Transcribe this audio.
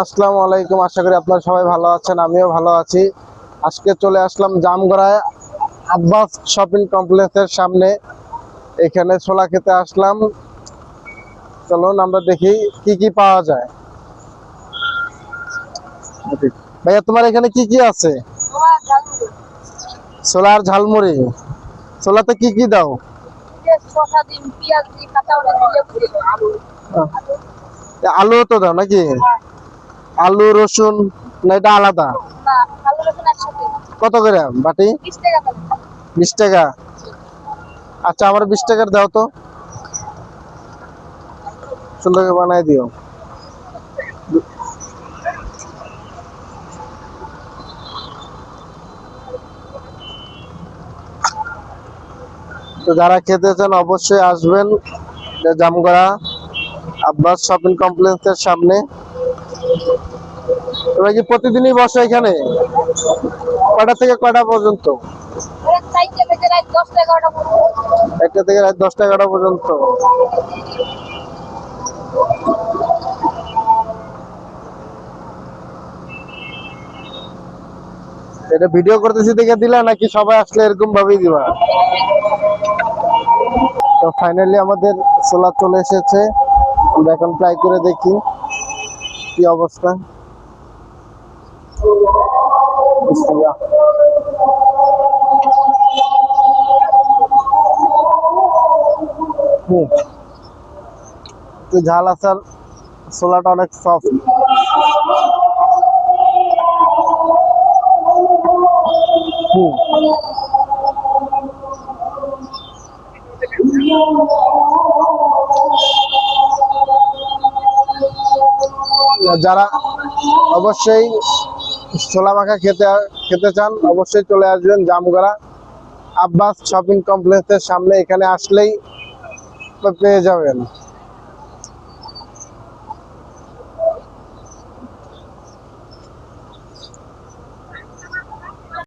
আসসালামু আলাইকুম, আশা করি আপনারা সবাই ভালো আছেন, আমিও ভালো আছি। আজকে চলে আসলাম জামগড়ায় আব্বাস শপিং কমপ্লেক্সের সামনে। এখানে ছোলা খেতে আসলাম। চলুন আমরা দেখি কি কি পাওয়া যায়। ভাইয়া, তোমার এখানে কি কি আছে? ছোলা আর ঝালমুড়ি। ছোলাতে কি কি দাও? আলু তো দাও নাকি? আলু রসুন না এটা আলাদা? কত করে বাটি? 20 টাকা। আচ্ছা, আমার 20 টাকার দাও তো, সুন্দর করে বানাই দিও। তো যারা খেতে চান অবশ্যই আসবেন জামগড়া আব্বাস শপিং কমপ্লেক্সের সামনে। তোমরা কি প্রতিদিনই বসো এখানে? কয়টা থেকে কয়টা পর্যন্ত? 1টা থেকে রাত 10টা 11টা পর্যন্ত। এটা ভিডিও করতেছি দেখে দিলা নাকি সবাই আসলে এরকম ভাবেই দিবা? তো ফাইনালি আমাদের ছোলা চলে এসেছে। আমরা এখন ট্রাই করে দেখি কি অবস্থা। বিসমিল্লাহ। একটু ঝাল আসার, ছোলাটা অনেক সফট। যারা অবশ্যই ছোলা মাখা খেতে চান অবশ্যই চলে আসবেন জামগড়া আব্বাস শপিং কমপ্লেক্সের সামনে। এখানে আসলেই পেয়ে যাবেন।